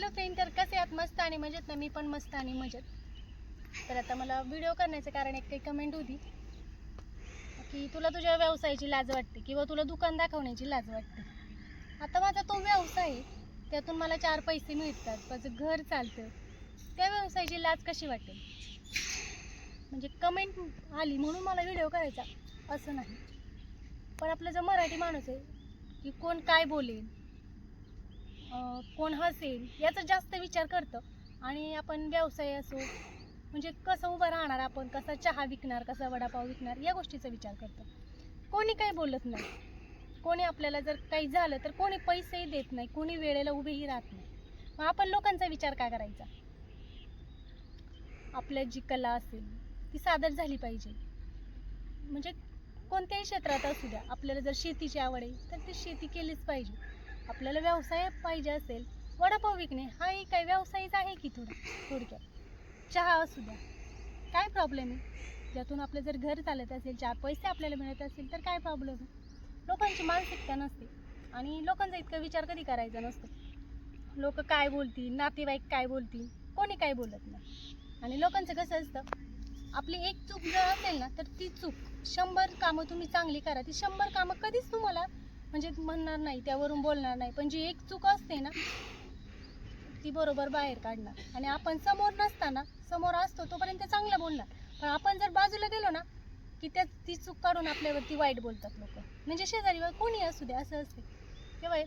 Hello friend, तर कसे आहात? मस्त आणि मजेत ना? मी पण मस्त आणि मजेत. तर आता मला व्हिडिओ करण्याचं कारण एक काही कमेंट होती की तुला तुझ्या व्यवसायाची लाज वाटते किंवा तुला दुकान दाखवण्याची लाज वाटते. आता माझा तो व्यवसाय आहे, त्यातून मला 4 पैसे मिळतात, माझं घर चालतं, त्या व्यवसायाची लाज कशी वाटेल? म्हणजे कमेंट आली म्हणून मला व्हिडिओ करायचा असं नाही. पण आपला जो मराठी माणूस आहे की कोण काय बोलेल, कोण हसेल याचा जास्त विचार करतं. आणि आपण व्यवसाय असो म्हणजे कसं उभं राहणार, आपण कसा चहा विकणार, कसा वडापाव विकणार, या गोष्टीचा विचार करतो. कोणी काही बोलत नाही. कोणी आपल्याला जर काही झालं तर कोणी पैसेही देत नाही, कोणी वेळेला उभेही राहत नाही. मग आपण लोकांचा विचार काय करायचा? आपल्या जी कला असेल ती सादर झाली पाहिजे. म्हणजे कोणत्याही क्षेत्रात असू द्या, आपल्याला जर शेतीची आवड आहे तर ती शेती केलीच पाहिजे. आपल्याला व्यवसाय पाहिजे असेल, वडापाव विकणे हाही काही व्यवसायच आहे की थोडक्यात. चहा असू द्या, काय प्रॉब्लेम आहे? ज्यातून आपलं जर घर चालत असेल, 4 पैसे आपल्याला मिळत असेल तर काय प्रॉब्लेम आहे? लोकांची मानसिकता नसते आणि लोकांचा इतका विचार कधी करायचा नसतो. लोक काय बोलतील, नातेवाईक काय बोलतील, कोणी काय बोलत नाही. आणि लोकांचं कसं असतं, आपली एक चूक जर असेल ना तर ती चूक 100 कामं तुम्ही चांगली करा, ती 100 कामं कधीच तुम्हाला म्हणजे म्हणणार नाही, त्यावरून बोलणार नाही. पण जी एक चूक असते ना ती बरोबर बाहेर काढणार. आणि आपण समोर नसताना, समोर असतो तोपर्यंत चांगलं बोलणार, पण आपण जर बाजूला गेलो ना की ती चूक काढून आपल्यावरती वाईट बोलतात लोक. म्हणजे शेजारीवर कोणी असू दे असं असते. तेव्हा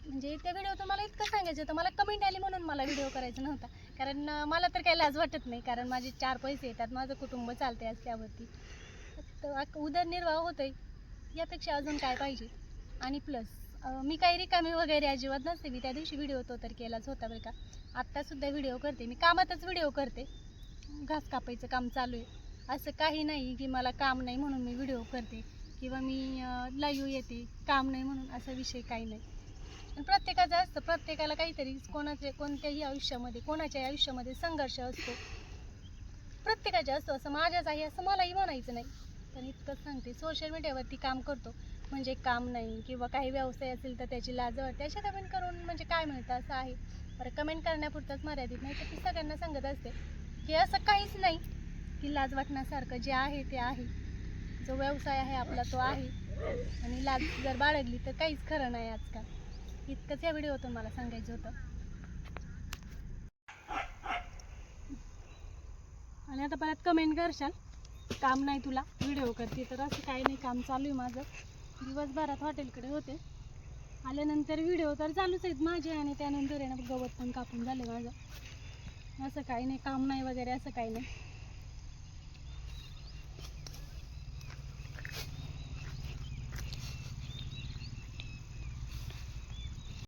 म्हणजे त्या व्हिडिओतून मला इतकं सांगायचं होतं, मला कमेंट आली म्हणून मला व्हिडिओ करायचा नव्हता. कारण मला तर काही लाज वाटत नाही, कारण माझे 4 पैसे येतात, माझं कुटुंब चालते आज त्यावरती, उदरनिर्वाह होतोय, यापेक्षा अजून काय पाहिजे? आणि प्लस मी काही रिकामी वगैरे अजिबात नसते. मी त्या दिवशी व्हिडिओ तो तर केलाच होता बरं का. आत्तासुद्धा व्हिडिओ करते, मी कामातच व्हिडिओ करते, घास कापायचं काम चालू आहे. असं काही नाही की मला काम नाही म्हणून मी व्हिडिओ करते किंवा मी लाईव्ह येते काम नाही म्हणून, असा विषय काही नाही. पण प्रत्येकाचं असतं, प्रत्येकाला काहीतरी कोणत्याही आयुष्यामध्ये, कोणाच्याही आयुष्यामध्ये संघर्ष असतो, प्रत्येकाचे असतो. असं माझ्याच आहे असं मलाही म्हणायचं नाही. पण इतकंच सांगते, सोशल मीडियावरती काम करतो म्हणजे काम नाही, किंवा काही व्यवसाय असेल तर त्याची लाज वाटते, अशा कमेंट करून म्हणजे काय मिळतं असं आहे. बरं, कमेंट करण्यापुरतंच मर्यादित नाही तर ती सगळ्यांना सांगत असते की असं काहीच नाही की लाज वाटण्यासारखं. जे आहे ते आहे, जो व्यवसाय आहे आपला तो आहे, आणि लाज जर बाळगली तर काहीच खरं नाही आजकाल. इतकंच या व्हिडिओतून मला सांगायचं होतं. आणि आता परत कमेंट करशाल काम नाही तुला, व्हिडिओ करते, तर असं काही नाही, काम चालू आहे माझं. दिवसभरात हॉटेलकडे होते, आल्यानंतर व्हिडिओ तर चालूच आहेत माझे, आणि त्यानंतर आहे ना गवत पण कापून झाले माझं. असं काही नाही, काम नाही वगैरे असं काही नाही.